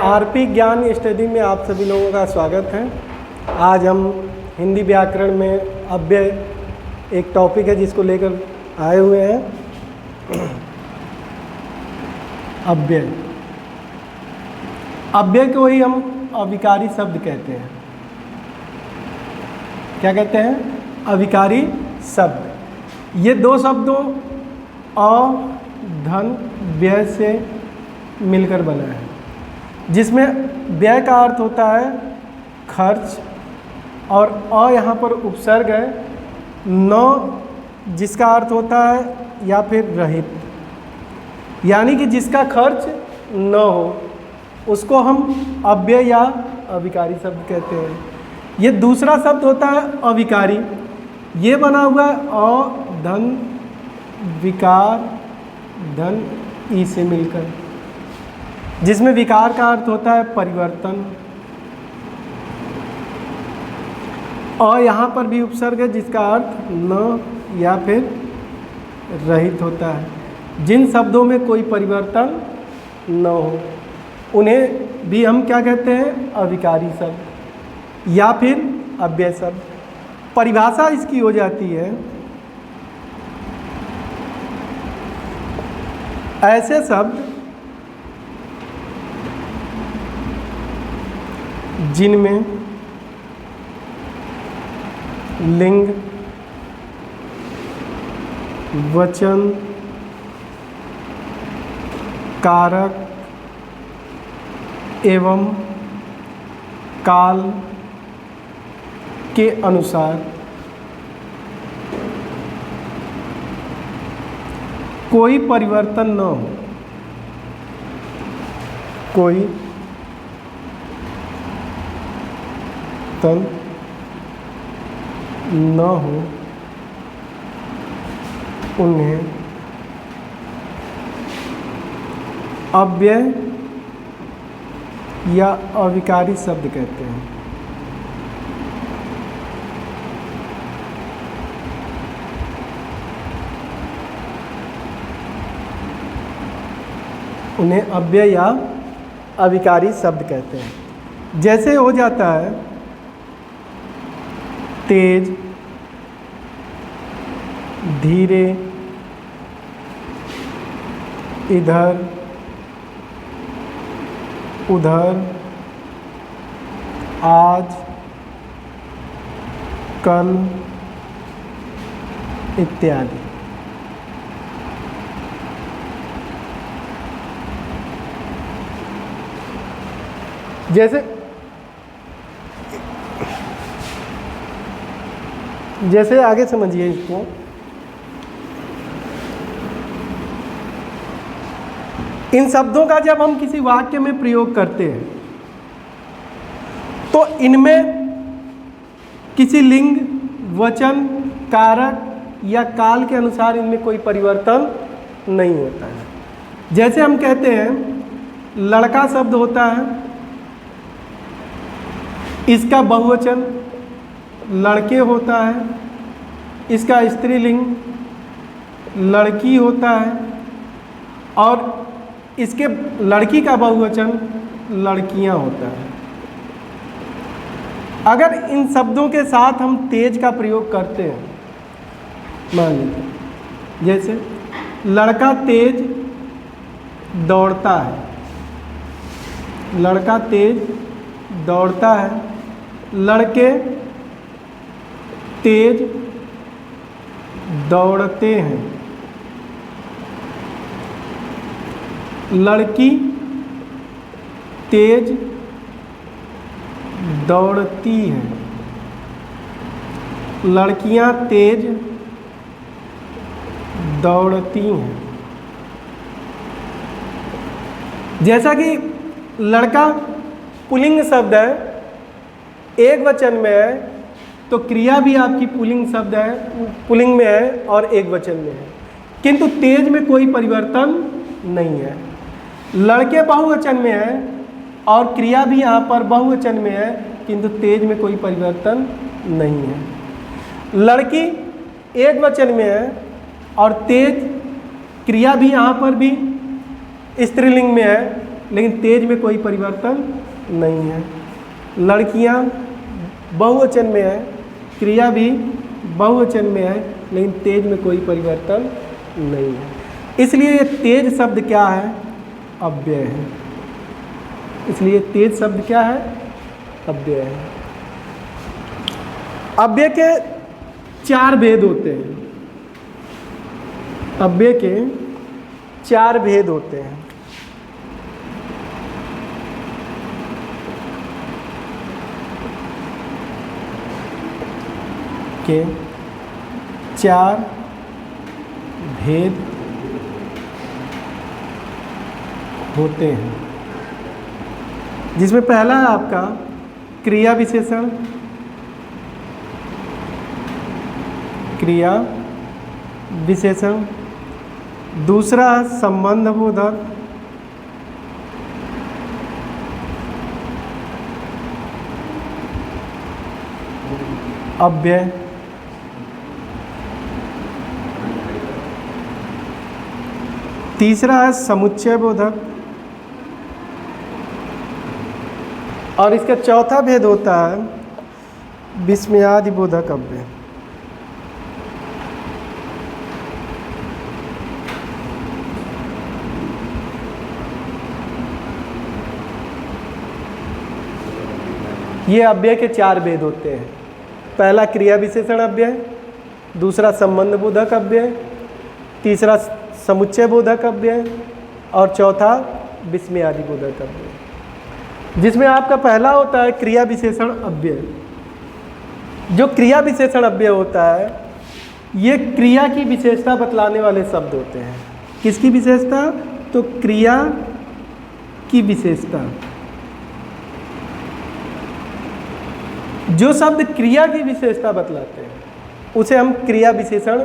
RP ज्ञान study में आप सभी लोगों का स्वागत है। आज हम हिंदी व्याकरण में अव्यय एक टॉपिक है जिसको लेकर आए हुए हैं। अव्यय अव्यय को ही हम अविकारी शब्द कहते हैं। क्या कहते हैं? अविकारी शब्द। ये दो शब्दों अ धन व्यय से मिलकर बना है, जिसमें व्यय का अर्थ होता है खर्च और अ यहाँ पर उपसर्ग है, न जिसका अर्थ होता है या फिर रहित, यानी कि जिसका खर्च न हो उसको हम अव्यय या अविकारी शब्द कहते हैं। ये दूसरा शब्द होता है अविकारी। ये बना हुआ है अ धन विकार धन ई से मिलकर, जिसमें विकार का अर्थ होता है परिवर्तन। और यहाँ पर भी उपसर्ग है जिसका अर्थ न या फिर रहित होता है। जिन शब्दों में कोई परिवर्तन न हो उन्हें भी हम क्या कहते हैं? अविकारी शब्द या फिर अव्यय शब्द। परिभाषा इसकी हो जाती है, ऐसे शब्द जिनमें लिंग, वचन, कारक एवं काल के अनुसार कोई परिवर्तन न हो, कोई तन न हो, उन्हें अव्यय या अविकारी शब्द कहते हैं। उन्हें अव्यय या अविकारी शब्द कहते हैं। जैसे हो जाता है तेज, धीरे, इधर, उधर, आज, कल इत्यादि। जैसे आगे समझिए इसको। इन शब्दों का जब हम किसी वाक्य में प्रयोग करते हैं तो इनमें किसी लिंग, वचन, कारक या काल के अनुसार इनमें कोई परिवर्तन नहीं होता है। जैसे हम कहते हैं लड़का शब्द होता है, इसका बहुवचन लड़के होता है, इसका स्त्रीलिंग लड़की होता है और इसके लड़की का बहुवचन लड़कियां होता है। अगर इन शब्दों के साथ हम तेज का प्रयोग करते हैं, मान लीजिए जैसे लड़का तेज दौड़ता है, लड़का तेज दौड़ता है, लड़के तेज दौड़ते हैं, लड़की तेज दौड़ती है, लड़कियां तेज दौड़ती हैं। जैसा कि लड़का पुल्लिंग शब्द है, एक वचन में है, तो क्रिया भी आपकी पुल्लिंग शब्द है, पुल्लिंग में है और एक वचन में है, किंतु तेज में कोई परिवर्तन नहीं है। लड़के बहुवचन में है और क्रिया भी यहाँ पर बहुवचन में है, किंतु तेज में कोई परिवर्तन नहीं है। लड़की एक वचन में है और तेज क्रिया भी यहाँ पर भी स्त्रीलिंग में है, लेकिन तेज में कोई परिवर्तन नहीं है। लड़कियां बहुवचन में है, क्रिया भी बहुवचन में है, लेकिन तेज में कोई परिवर्तन नहीं है। इसलिए ये तेज शब्द क्या है? अव्यय है। इसलिए तेज शब्द क्या है? अव्यय है। अव्यय के 4 भेद होते हैं। अव्यय के 4 भेद होते हैं। के 4 भेद होते हैं, जिसमें पहला है आपका क्रिया विशेषण। क्रिया विशेषण। दूसरा है संबंध बोधक। अव्यय। तीसरा है समुच्चय बोधक। और इसका चौथा भेद होता है विस्मयादि बोधक अव्यय। ये अव्यय के 4 भेद होते हैं। पहला क्रिया विशेषण अव्यय, दूसरा संबंध बोधक अव्यय, तीसरा समुच्चय बोधक अव्यय और चौथा विस्मयादि बोधक अव्यय। जिसमें आपका पहला होता है क्रिया विशेषण अव्यय। जो क्रिया विशेषण अव्यय होता है, ये क्रिया की विशेषता बतलाने वाले शब्द होते हैं। किसकी विशेषता? तो क्रिया की विशेषता। जो शब्द क्रिया की विशेषता बतलाते हैं उसे हम क्रिया विशेषण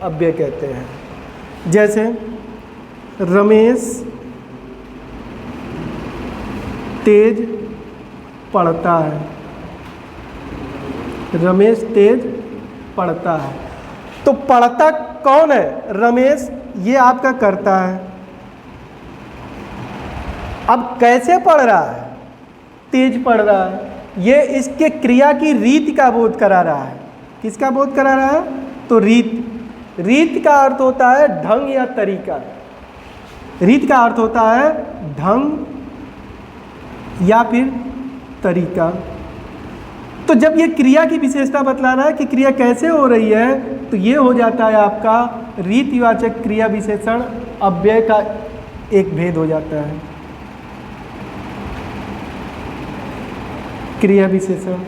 अव्यय कहते हैं। जैसे रमेश तेज पढ़ता है। रमेश तेज पढ़ता है। तो पढ़ता कौन है? रमेश। ये आपका करता है। अब कैसे पढ़ रहा है? तेज पढ़ रहा है। ये इसके क्रिया की रीति का बोध करा रहा है। किसका बोध करा रहा है? तो रीत। रीत का अर्थ होता है ढंग या तरीका। रीत का अर्थ होता है ढंग या फिर तरीका। तो जब ये क्रिया की विशेषता बतला रहा है कि क्रिया कैसे हो रही है, तो ये हो जाता है आपका रीतिवाचक क्रिया विशेषण अव्यय का एक भेद हो जाता है। क्रिया विशेषण।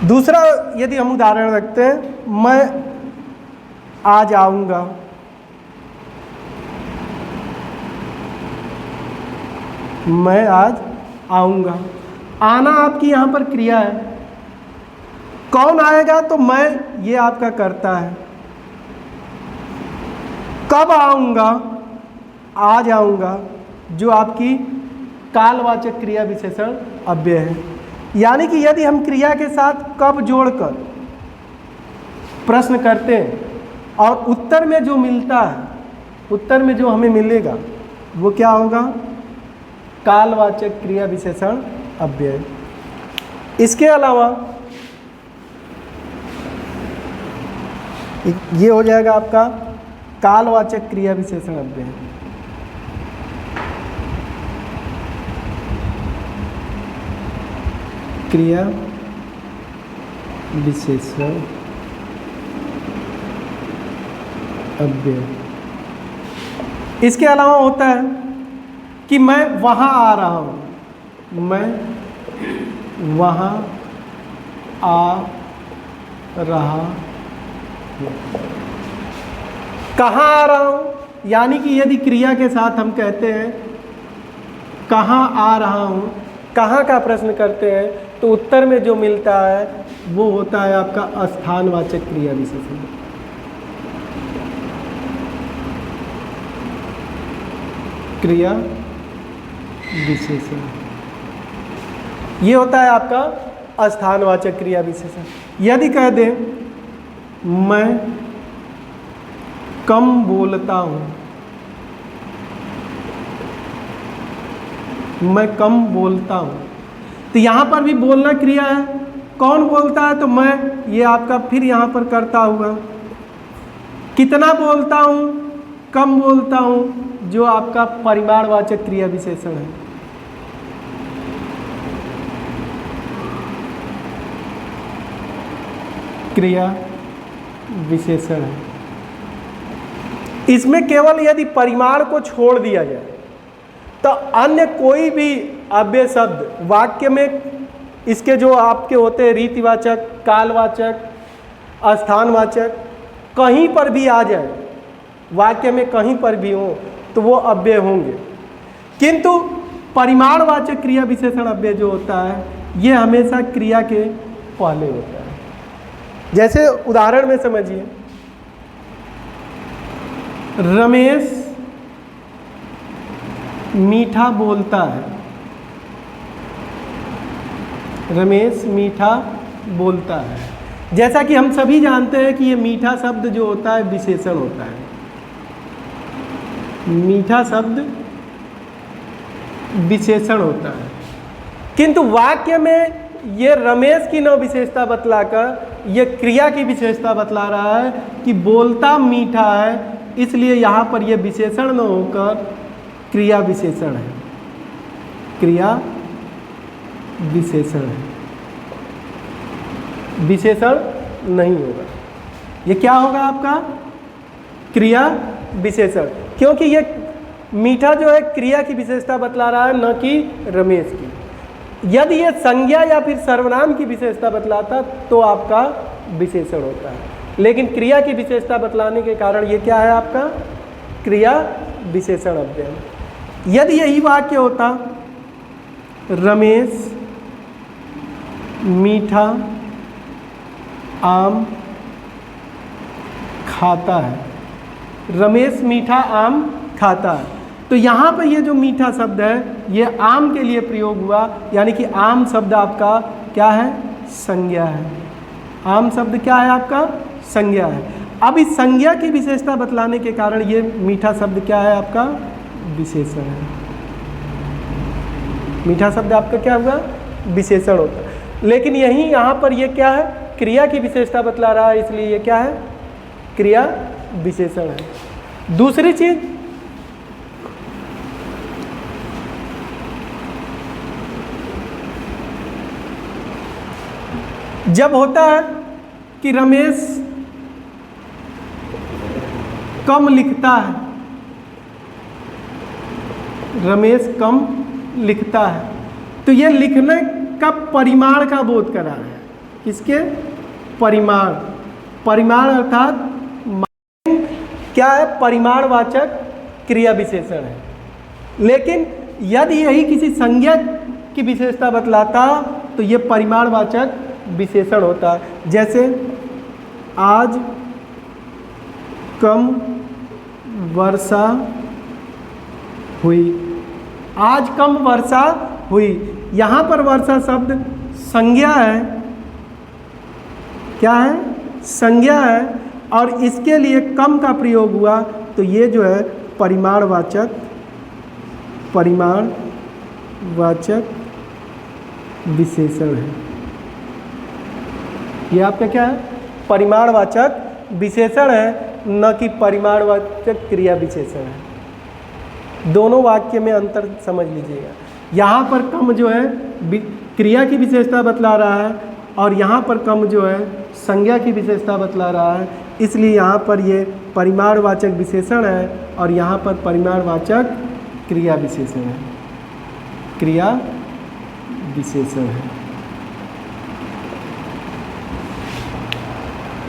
दूसरा यदि हम उदाहरण रखते हैं, मैं आज आऊंगा। मैं आज आऊंगा। आना आपकी यहां पर क्रिया है। कौन आएगा? तो मैं, ये आपका करता है। कब आऊंगा? आज आऊंगा, जो आपकी कालवाचक क्रिया विशेषण अव्यय है। यानी कि यदि हम क्रिया के साथ कब जोड़कर प्रश्न करते हैं और उत्तर में जो मिलता है, उत्तर में जो हमें मिलेगा वो क्या होगा? कालवाचक क्रिया विशेषण अव्यय। इसके अलावा ये हो जाएगा आपका कालवाचक क्रिया विशेषण अव्यय। क्रिया विशेषण अव्यय। इसके अलावा होता है कि मैं वहाँ आ रहा हूँ। मैं वहाँ आ रहा हूँ। कहाँ आ रहा हूँ? यानी कि यदि क्रिया के साथ हम कहते हैं कहाँ आ रहा हूँ, कहाँ का प्रश्न करते हैं, तो उत्तर में जो मिलता है वो होता है आपका स्थानवाचक क्रिया विशेषण। क्रिया विशेषण ये होता है आपका स्थानवाचक क्रिया विशेषण। यदि कह दें मैं कम बोलता हूँ, मैं कम बोलता हूँ। तो यहाँ पर भी बोलना क्रिया है। कौन बोलता है? तो मैं, ये आपका फिर यहाँ पर करता हुआ। कितना बोलता हूँ? कम बोलता हूँ, जो आपका परिमाणवाचक क्रिया विशेषण है। क्रिया विशेषण है। इसमें केवल यदि परिमाण को छोड़ दिया जाए तो अन्य कोई भी अव्यय शब्द वाक्य में, इसके जो आपके होते हैं रीतिवाचक, कालवाचक, स्थानवाचक, कहीं पर भी आ जाए, वाक्य में कहीं पर भी हो तो वो अव्यय होंगे। किंतु परिमाणवाचक क्रिया विशेषण अव्यय जो होता है ये हमेशा क्रिया के पहले होता है। जैसे उदाहरण में समझिए, रमेश मीठा बोलता है। रमेश मीठा बोलता है। जैसा कि हम सभी जानते हैं कि ये मीठा शब्द जो होता है विशेषण होता है। मीठा शब्द विशेषण होता है, किंतु वाक्य में ये रमेश की न विशेषता बतलाकर ये क्रिया की विशेषता बतला रहा है कि बोलता मीठा है, इसलिए यहाँ पर ये विशेषण न होकर क्रिया विशेषण है। क्रिया विशेषण है, विशेषण नहीं होगा। ये क्या होगा आपका? क्रिया विशेषण, क्योंकि ये मीठा जो है क्रिया की विशेषता बतला रहा है, न कि रमेश की। यदि ये संज्ञा या फिर सर्वनाम की विशेषता बतलाता तो आपका विशेषण होता है, लेकिन क्रिया की विशेषता बतलाने के कारण ये क्या है आपका? क्रिया विशेषण अव्यय। यदि यही वाक्य होता, रमेश मीठा आम खाता है। रमेश मीठा आम खाता है, तो यहाँ पर ये जो मीठा शब्द है ये आम के लिए प्रयोग हुआ, यानी कि आम शब्द आपका क्या है? संज्ञा है। आम शब्द क्या है आपका? संज्ञा है। अब इस संज्ञा की विशेषता बतलाने के कारण ये मीठा शब्द क्या है आपका? विशेषण है। मीठा शब्द आपका क्या हुआ? विशेषण होता है। लेकिन यही यहाँ पर ये क्या है? क्रिया की विशेषता बतला रहा है, इसलिए ये क्या है? क्रिया विशेषण है। दूसरी चीज, जब होता है कि रमेश कम लिखता है, रमेश कम लिखता है, तो ये लिखने का परिमाण का बोध करा रहा है। किसके? परिमाण। परिमाण अर्थात क्या है? परिमाणवाचक क्रिया विशेषण है। लेकिन यदि यही किसी संज्ञा की विशेषता बतलाता तो ये परिमाणवाचक विशेषण होता है। जैसे आज कम वर्षा हुई। आज कम वर्षा हुई, यहाँ पर वर्षा शब्द संज्ञा है। क्या है? संज्ञा है, और इसके लिए कम का प्रयोग हुआ, तो ये जो है परिमाणवाचक विशेषण है। ये आपका क्या है? परिमाणवाचक विशेषण है, न कि परिमाणवाचक क्रिया विशेषण है। दोनों वाक्य में अंतर समझ लीजिएगा। यहाँ पर कम जो है क्रिया की विशेषता बतला रहा है, और यहाँ पर कम जो है संज्ञा की विशेषता बतला रहा है, इसलिए यहाँ पर ये परिमाणवाचक विशेषण है और यहाँ पर परिमाणवाचक क्रिया विशेषण है। क्रिया विशेषण है।